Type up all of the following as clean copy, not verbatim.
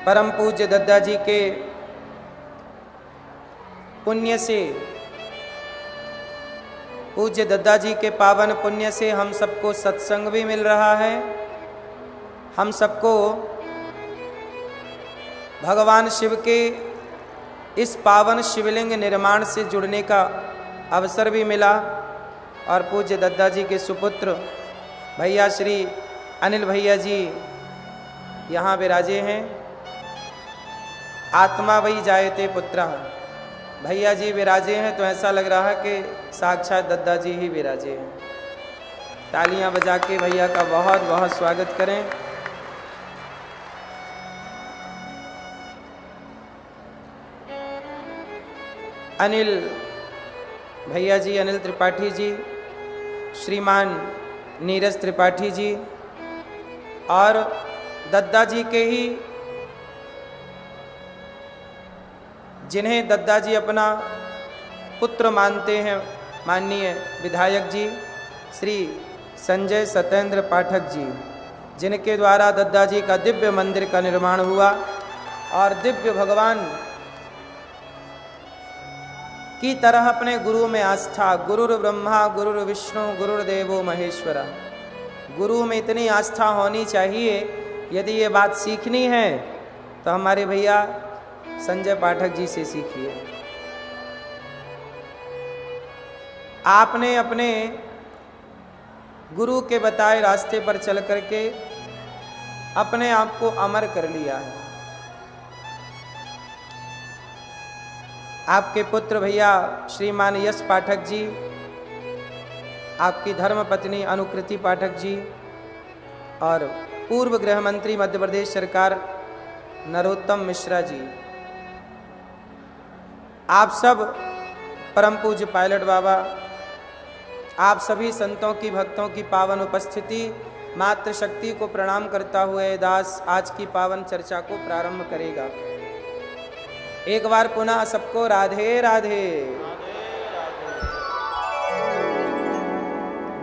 परम पूज्य दद्दा जी के पुण्य से, पूज्य दद्दा जी के पावन पुण्य से हम सबको सत्संग भी मिल रहा है। हम सबको भगवान शिव के इस पावन शिवलिंग निर्माण से जुड़ने का अवसर भी मिला और पूज्य दद्दा जी के सुपुत्र भैया श्री अनिल भैया जी यहाँ विराजे हैं। आत्मा वही जायते पुत्र, भैया जी विराजे हैं तो ऐसा लग रहा है कि साक्षात दद्दा जी ही विराजे हैं। तालियां बजा के भैया का बहुत बहुत स्वागत करें। अनिल भैया जी, अनिल त्रिपाठी जी, श्रीमान नीरज त्रिपाठी जी और दद्दा जी के ही, जिन्हें दद्दा जी अपना पुत्र मानते हैं, माननीय विधायक जी श्री संजय सत्येंद्र पाठक जी, जिनके द्वारा दद्दा जी का दिव्य मंदिर का निर्माण हुआ और दिव्य भगवान की तरह अपने गुरु में आस्था, गुरुर ब्रह्मा गुरुर विष्णु गुरुर्देवो महेश्वरा, गुरु में इतनी आस्था होनी चाहिए। यदि ये बात सीखनी है तो हमारे भैया संजय पाठक जी से सीखिए। आपने अपने गुरु के बताए रास्ते पर चल करके अपने आप को अमर कर लिया है। आपके पुत्र भैया श्रीमान यश पाठक जी, आपकी धर्म पत्नी अनुकृति पाठक जी और पूर्व गृह मंत्री मध्य प्रदेश सरकार नरोत्तम मिश्रा जी, आप सब परम पूज्य पायलट बाबा, आप सभी संतों की, भक्तों की पावन उपस्थिति, मातृ शक्ति को प्रणाम करता हुए दास आज की पावन चर्चा को प्रारंभ करेगा। एक बार पुनः सबको राधे राधे।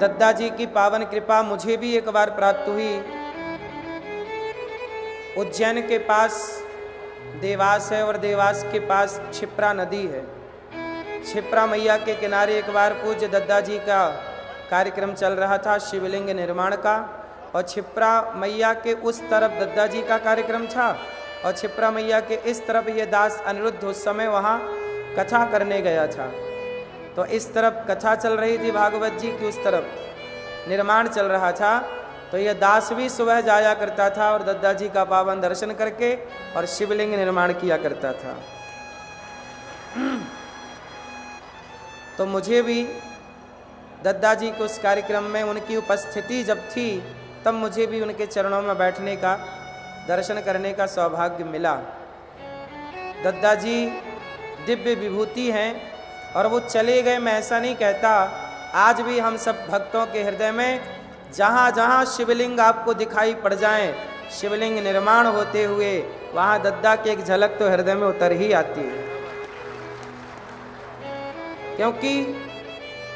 दद्दा जी की पावन कृपा मुझे भी एक बार प्राप्त हुई। उज्जैन के पास देवास है और देवास के पास क्षिप्रा नदी है। क्षिप्रा मैया के किनारे एक बार पूज्य दद्दा जी का कार्यक्रम चल रहा था शिवलिंग निर्माण का, और क्षिप्रा मैया के उस तरफ दद्दा जी का कार्यक्रम था और क्षिप्रा मैया के इस तरफ ये दास अनिरुद्ध उस समय वहाँ कथा करने गया था। तो इस तरफ कथा चल रही थी भागवत जी की, उस तरफ निर्माण चल रहा था। तो यह दास भी सुबह जाया करता था और दद्दा जी का पावन दर्शन करके और शिवलिंग निर्माण किया करता था। तो मुझे भी दद्दा जी के उस कार्यक्रम में उनकी उपस्थिति जब थी तब मुझे भी उनके चरणों में बैठने का, दर्शन करने का सौभाग्य मिला। दद्दा जी दिव्य विभूति हैं और वो चले गए, मैं ऐसा नहीं कहता। आज भी हम सब भक्तों के हृदय में जहाँ जहाँ शिवलिंग आपको दिखाई पड़ जाएं, शिवलिंग निर्माण होते हुए, वहाँ दद्दा की एक झलक तो हृदय में उतर ही आती है। क्योंकि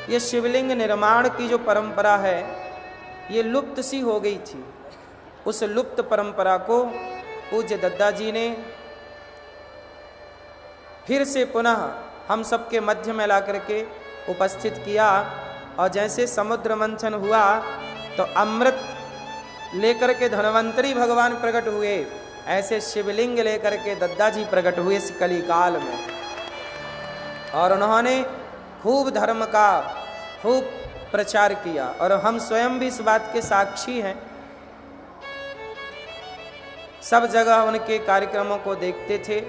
ये शिवलिंग निर्माण की जो परंपरा है ये लुप्त सी हो गई थी। उस लुप्त परंपरा को पूज्य दद्दा जी ने फिर से पुनः हम सबके मध्य में ला करके उपस्थित किया। और जैसे समुद्र मंथन हुआ तो अमृत लेकर के धन्वंतरी भगवान प्रकट हुए, ऐसे शिवलिंग लेकर के दद्दा जी प्रकट हुए इस कलिकाल में। और उन्होंने खूब धर्म का खूब प्रचार किया और हम स्वयं भी इस बात के साक्षी हैं। सब जगह उनके कार्यक्रमों को देखते थे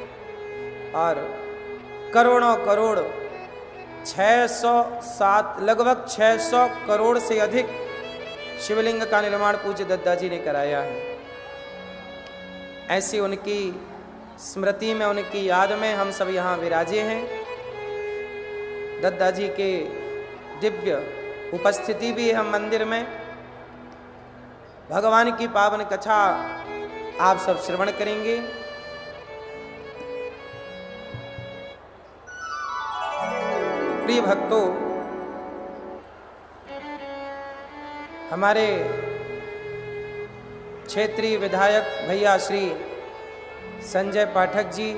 और करोड़ों करोड़ 607 लगभग 600 करोड़ से अधिक शिवलिंग का निर्माण पूज्य दद्दा जी ने कराया है। ऐसी उनकी स्मृति में, उनकी याद में हम सब यहाँ विराजे हैं। दद्दा जी के दिव्य उपस्थिति भी है हम मंदिर में। भगवान की पावन कथा आप सब श्रवण करेंगे। प्रिय भक्तों, हमारे क्षेत्रीय विधायक भैया श्री संजय पाठक जी,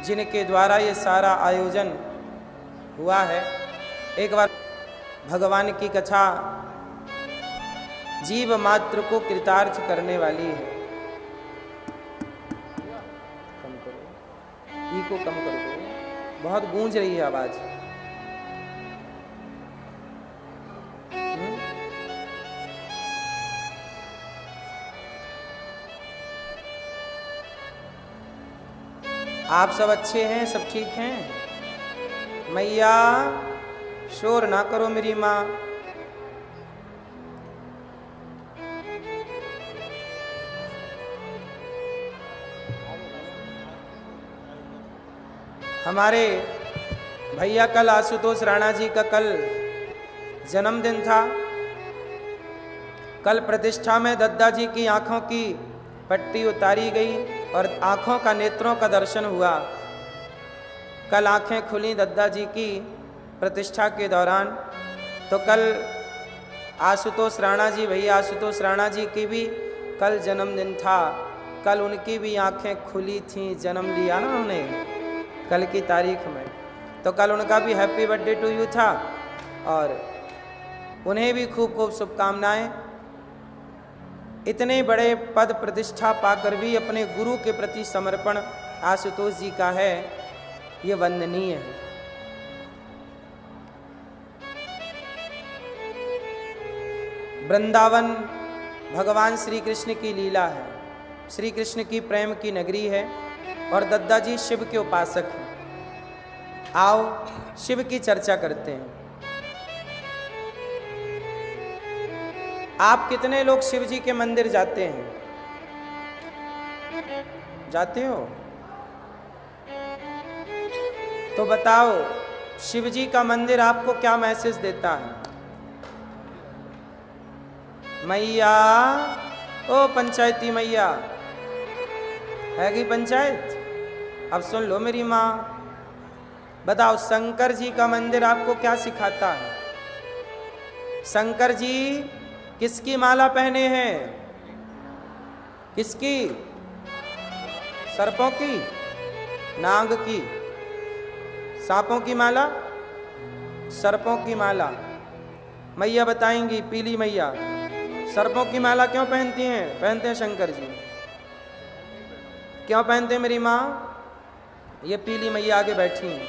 जिनके द्वारा ये सारा आयोजन हुआ है। एक बार भगवान की कथा जीव मात्र को कृतार्थ करने वाली है। कम करो, ई को कम कर दो, बहुत गूंज रही है आवाज। आप सब अच्छे हैं, सब ठीक हैं? मैया शोर ना करो मेरी माँ। हमारे भैया कल आशुतोष राणा जी का कल जन्मदिन था। कल प्रतिष्ठा में दद्दा जी की आंखों की पट्टी उतारी गई और आंखों का, नेत्रों का दर्शन हुआ। कल आंखें खुली दद्दा जी की प्रतिष्ठा के दौरान। तो कल आशुतोष राणा जी, भैया आशुतोष राणा जी की भी कल जन्मदिन था। कल उनकी भी आंखें खुली थीं, जन्म लिया ना उन्होंने कल की तारीख में। तो कल उनका भी हैप्पी बर्थडे टू यू था और उन्हें भी खूब खूब शुभकामनाएं। इतने बड़े पद प्रतिष्ठा पाकर भी अपने गुरु के प्रति समर्पण आशुतोष जी का है, ये वंदनीय है। वृंदावन भगवान श्री कृष्ण की लीला है, श्री कृष्ण की प्रेम की नगरी है और दद्दा जी शिव के उपासक हैं। आओ शिव की चर्चा करते हैं। आप कितने लोग शिव जी के मंदिर जाते हैं? जाते हो? तो बताओ शिव जी का मंदिर आपको क्या मैसेज देता है? मैया, ओ पंचायती मैया, है कि पंचायत? अब सुन लो मेरी माँ, बताओ शंकर जी का मंदिर आपको क्या सिखाता है? शंकर जी किसकी माला पहने हैं? किसकी? सर्पों की, नाग की, सांपों की माला, सर्पों की माला। मैया बताएंगी, पीली मैया सर्पों की माला क्यों पहनती हैं? पहनते हैं शंकर जी। क्यों पहनते हैं मेरी माँ? ये पीली मैया आगे बैठी हैं,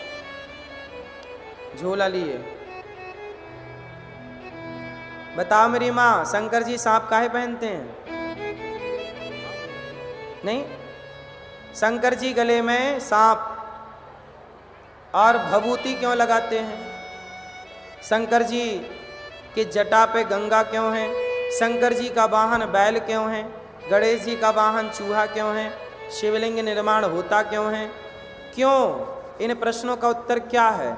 झोला लिए। बताओ मेरी माँ, शंकर जी सांप काहे पहनते हैं? नहीं, शंकर जी गले में सांप और भभूति क्यों लगाते हैं? शंकर जी की जटा पे गंगा क्यों है? शंकर जी का वाहन बैल क्यों है? गणेश जी का वाहन चूहा क्यों है? शिवलिंग निर्माण होता क्यों है? क्यों? इन प्रश्नों का उत्तर क्या है?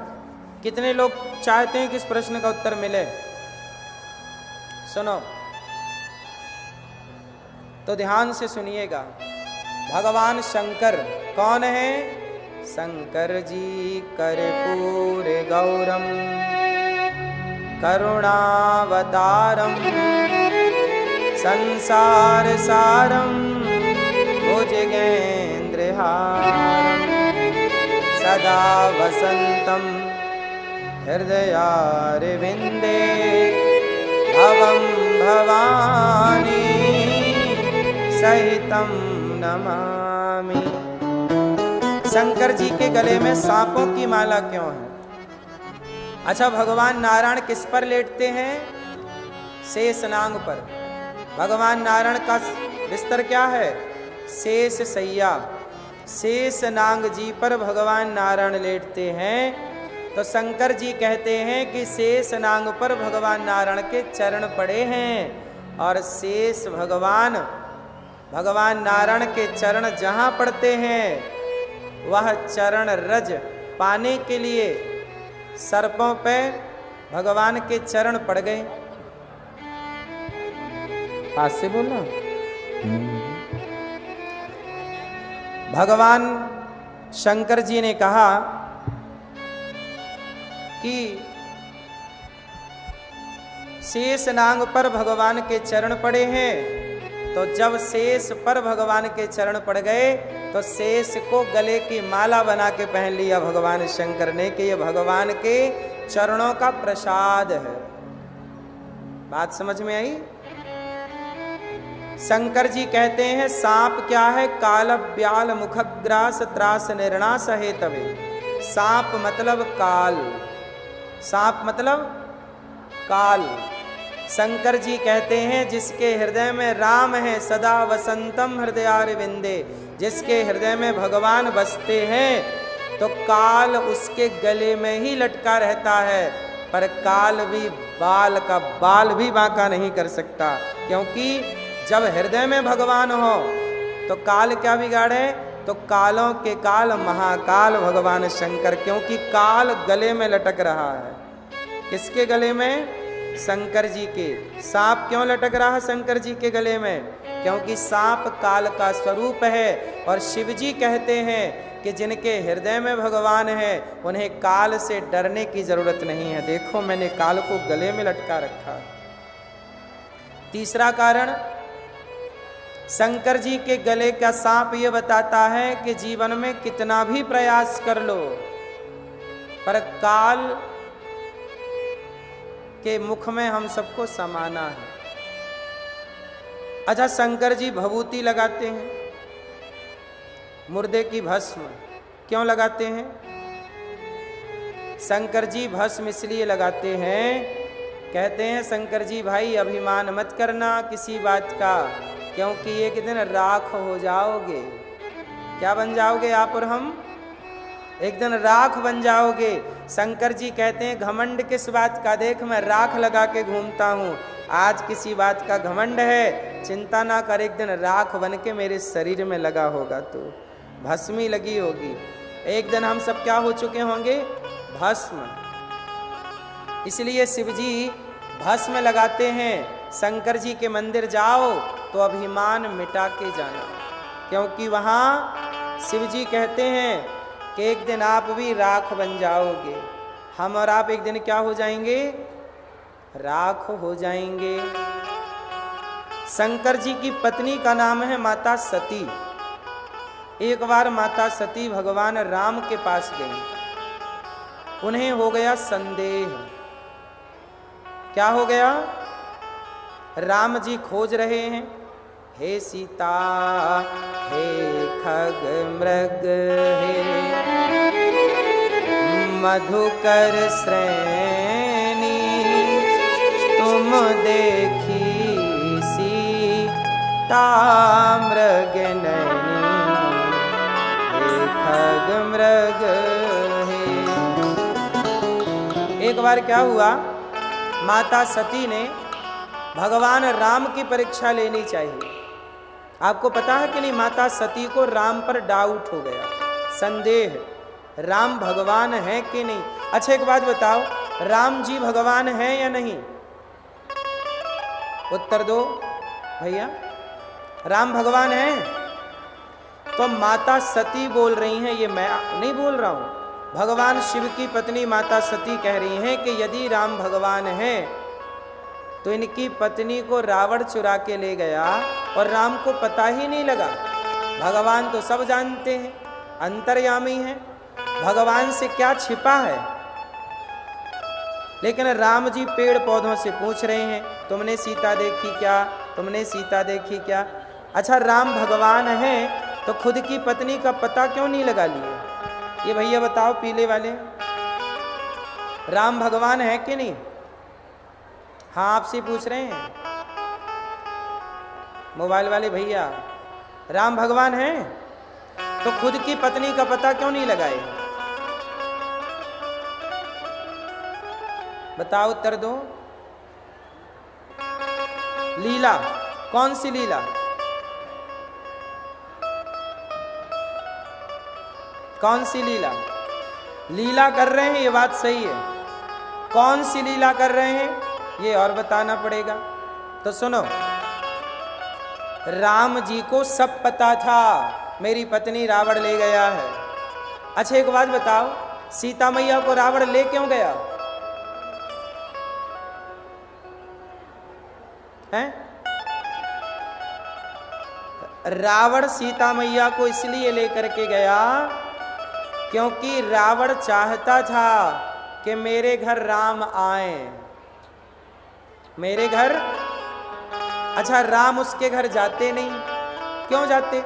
कितने लोग चाहते हैं कि इस प्रश्न का उत्तर मिले? सुनो तो ध्यान से सुनिएगा। भगवान शंकर कौन है? शंकर जी कर्पूर गौरम करुणावतारम संसार सारम भुजगेन्द्रहारम सदा वसंतम हृदयारविंदे भवं भवानी सहितं नमामि। शंकर जी के गले में सांपों की माला क्यों है? अच्छा, भगवान नारायण किस पर लेटते हैं? शेष नांग पर। भगवान नारायण का बिस्तर क्या है? शेष सैया। शेष नांग जी पर भगवान नारायण लेटते हैं। तो शंकर जी कहते हैं कि शेष नांग पर भगवान नारायण के चरण पड़े हैं और शेष भगवान नारायण के चरण जहाँ पड़ते हैं वह चरण रज पाने के लिए सर्पों पे भगवान के चरण पड़ गए। पास से बोलना। भगवान शंकर जी ने कहा कि शेष नांग पर भगवान के चरण पड़े हैं। तो जब शेष पर भगवान के चरण पड़ गए तो तो शेष को गले की माला बना के पहन लिया भगवान शंकर ने कि ये भगवान के चरणों का प्रसाद है। बात समझ में आई? शंकर जी कहते हैं सांप क्या है? काल ब्याल मुखग्रास त्रास निर्णास है तवे। सांप मतलब काल, सांप मतलब काल। शंकर जी कहते हैं जिसके हृदय में राम है सदा वसंतम हृदयारविंदे, जिसके हृदय में भगवान बसते हैं तो काल उसके गले में ही लटका रहता है, पर काल भी बाल भी बांका नहीं कर सकता, क्योंकि जब हृदय में भगवान हो तो काल क्या बिगाड़े? तो कालों के काल महाकाल भगवान शंकर, क्योंकि काल गले में लटक रहा है। किसके गले में? शंकर जी के। सांप क्यों लटक रहा है शंकर जी के गले में? क्योंकि सांप काल का स्वरूप है। और शिव जी कहते हैं कि जिनके हृदय में भगवान है उन्हें काल से डरने की जरूरत नहीं है। देखो मैंने काल को गले में लटका रखा। तीसरा कारण, शंकर जी के गले का सांप ये बताता है कि जीवन में कितना भी प्रयास कर लो पर काल के मुख में हम सबको समाना है। अच्छा, शंकर जी भभूति लगाते हैं, मुर्दे की भस्म क्यों लगाते हैं? शंकर जी भस्म इसलिए लगाते हैं, कहते हैं शंकर जी भाई अभिमान मत करना किसी बात का, क्योंकि एक दिन राख हो जाओगे। क्या बन जाओगे आप और हम? एक दिन राख बन जाओगे। शंकर जी कहते हैं घमंड किस बात का? देख मैं राख लगा के घूमता हूँ, आज किसी बात का घमंड है, चिंता ना कर, एक दिन राख बन के मेरे शरीर में लगा होगा, तो भस्मी लगी होगी। एक दिन हम सब क्या हो चुके होंगे? भस्म। इसलिए शिव जी भस्म लगाते हैं। शंकर जी के मंदिर जाओ तो अभिमान मिटा के जाना, क्योंकि वहाँ शिव जी कहते हैं कि एक दिन आप भी राख बन जाओगे। हम और आप एक दिन क्या हो जाएंगे? राख हो जाएंगे। शंकर जी की पत्नी का नाम है माता सती। एक बार माता सती भगवान राम के पास गई, उन्हें हो गया संदेह। क्या हो गया? राम जी खोज रहे हैं, हे सीता हे खग मृग हे मधुकर श्रेणी, तुम देखी सीता मृग नैनी, हे खग मृग हे। एक बार क्या हुआ, माता सती ने भगवान राम की परीक्षा लेनी चाहिए। आपको पता है कि नहीं, माता सती को राम पर डाउट हो गया, संदेह, राम भगवान है कि नहीं। अच्छा एक बात बताओ, राम जी भगवान है या नहीं? उत्तर दो भैया, राम भगवान है? तो माता सती बोल रही हैं, ये मैं नहीं बोल रहा हूं, भगवान शिव की पत्नी माता सती कह रही हैं कि यदि राम भगवान है तो इनकी पत्नी को रावण चुरा के ले गया और राम को पता ही नहीं लगा। भगवान तो सब जानते हैं, अंतर्यामी हैं, भगवान से क्या छिपा है। लेकिन राम जी पेड़ पौधों से पूछ रहे हैं, तुमने सीता देखी क्या? तुमने सीता देखी क्या? अच्छा राम भगवान है तो खुद की पत्नी का पता क्यों नहीं लगा लिया? ये भैया बताओ, पीले वाले, राम भगवान है कि नहीं? हाँ आपसे पूछ रहे हैं, मोबाइल वाले भैया, राम भगवान है तो खुद की पत्नी का पता क्यों नहीं लगाए? बताओ, उत्तर दो। लीला, कौन सी लीला? कौन सी लीला? लीला कर रहे हैं, ये बात सही है, कौन सी लीला कर रहे हैं ये और बताना पड़ेगा। तो सुनो, राम जी को सब पता था मेरी पत्नी रावण ले गया है। अच्छा एक बात बताओ, सीता मैया को रावण ले क्यों गया है? रावण सीता मैया को इसलिए लेकर के गया क्योंकि रावण चाहता था कि मेरे घर राम आए, मेरे घर। अच्छा, राम उसके घर जाते नहीं, क्यों जाते?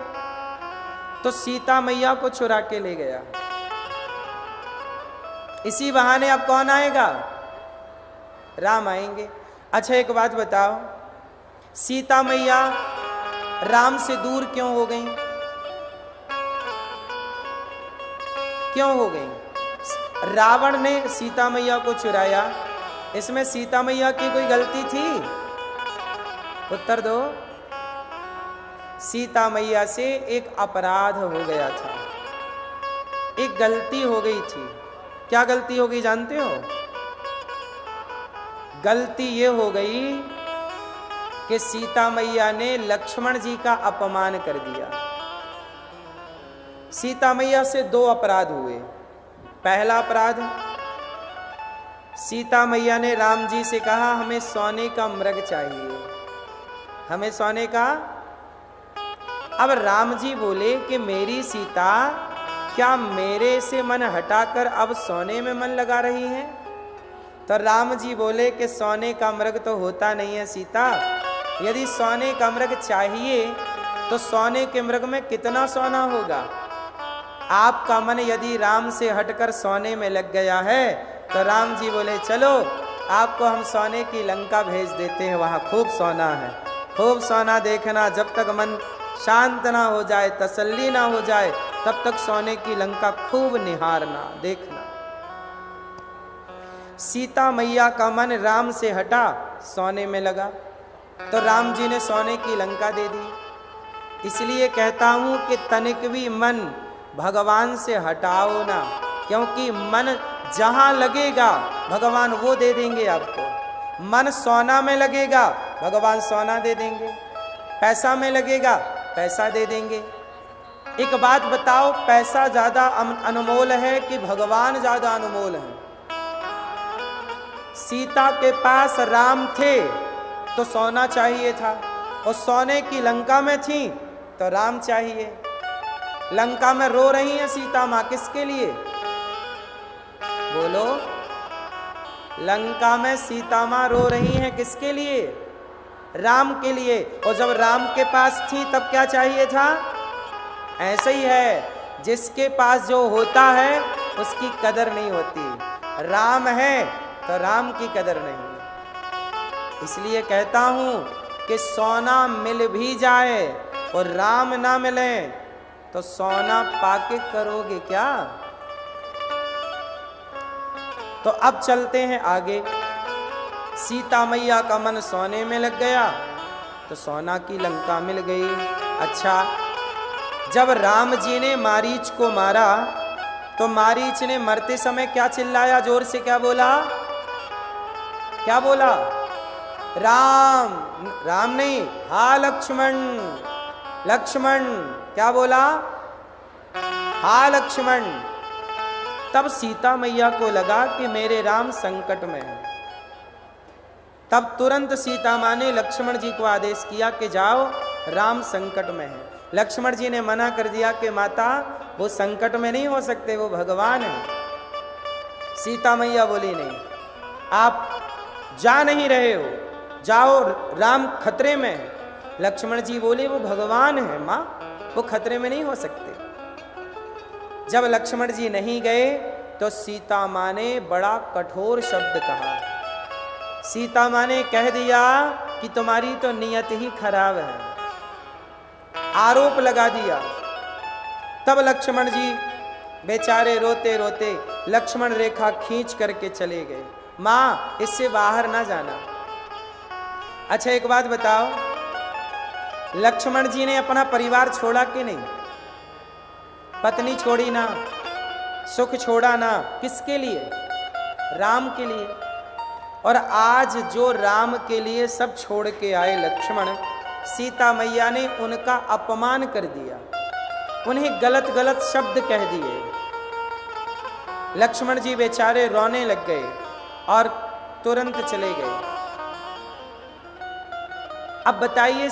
तो सीता मैया को चुरा के ले गया। इसी बहाने अब कौन आएगा? राम आएंगे। अच्छा एक बात बताओ, सीता मैया राम से दूर क्यों हो गई? क्यों हो गई? रावण ने सीता मैया को चुराया, इसमें सीता मैया की कोई गलती थी? उत्तर दो। सीता मैया से एक अपराध हो गया था, एक गलती हो गई थी। क्या गलती हो गई जानते हो? गलती ये हो गई कि सीता मैया ने लक्ष्मण जी का अपमान कर दिया। सीता मैया से दो अपराध हुए। पहला अपराध, सीता मैया ने राम जी से कहा हमें सोने का मृग चाहिए, हमें सोने का। अब राम जी बोले कि मेरी सीता क्या मेरे से मन हटाकर अब सोने में मन लगा रही है? तो राम जी बोले कि सोने का मृग तो होता नहीं है सीता, यदि सोने का मृग चाहिए तो सोने के मृग में कितना सोना होगा? आपका मन यदि राम से हटकर सोने में लग गया है तो राम जी बोले चलो आपको हम सोने की लंका भेज देते हैं, वहाँ खूब सोना है, खूब सोना देखना, जब तक मन शांत ना हो जाए, तसल्ली ना हो जाए, तब तक सोने की लंका खूब निहारना, देखना। सीता मैया का मन राम से हटा, सोने में लगा, तो राम जी ने सोने की लंका दे दी। इसलिए कहता हूं कि तनिक भी मन भगवान से हटाओ ना, क्योंकि मन जहां लगेगा भगवान वो दे देंगे आपको। मन सोना में लगेगा भगवान सोना दे देंगे, पैसा में लगेगा पैसा दे देंगे। एक बात बताओ, पैसा ज्यादा अनमोल है कि भगवान ज्यादा अनमोल है? सीता के पास राम थे तो सोना चाहिए था, और सोने की लंका में थी तो राम चाहिए। लंका में रो रही है सीता मां, किसके लिए? बोलो। लंका में सीता मां रो रही हैं किसके लिए? राम के लिए। और जब राम के पास थी तब क्या चाहिए था? ऐसे ही है, जिसके पास जो होता है उसकी कदर नहीं होती। राम है तो राम की कदर नहीं। इसलिए कहता हूं कि सोना मिल भी जाए और राम ना मिले तो सोना पाके करोगे क्या? तो अब चलते हैं आगे। सीता मैया का मन सोने में लग गया तो सोना की लंका मिल गई। अच्छा, जब राम जी ने मारीच को मारा तो मारीच ने मरते समय क्या चिल्लाया? जोर से क्या बोला? क्या बोला? राम। राम नहीं, हा लक्ष्मण। लक्ष्मण क्या बोला? हा लक्ष्मण। तब सीता मैया को लगा कि मेरे राम संकट में है। तब तुरंत सीता मां ने लक्ष्मण जी को आदेश किया कि जाओ, राम संकट में है। लक्ष्मण जी ने मना कर दिया कि माता वो संकट में नहीं हो सकते, वो भगवान है। सीता मैया बोली नहीं, आप जा नहीं रहे हो, जाओ, राम खतरे में है। लक्ष्मण जी बोले वो भगवान है मां, वो खतरे में नहीं हो सकते। जब लक्ष्मण जी नहीं गए तो सीता मां ने बड़ा कठोर शब्द कहा। सीता मां ने कह दिया कि तुम्हारी तो नियत ही खराब है, आरोप लगा दिया। तब लक्ष्मण जी बेचारे रोते रोते लक्ष्मण रेखा खींच करके चले गए। मां इससे बाहर ना जाना। अच्छा एक बात बताओ, लक्ष्मण जी ने अपना परिवार छोड़ा कि नहीं? पत्नी छोड़ी ना, सुख छोड़ा ना, किसके लिए? राम के लिए। और आज जो राम के लिए सब छोड़ के आए लक्ष्मण, सीता मैया ने उनका अपमान कर दिया, उन्हें गलत गलत शब्द कह दिए। लक्ष्मण जी बेचारे रोने लग गए और तुरंत चले गए। अब बताइए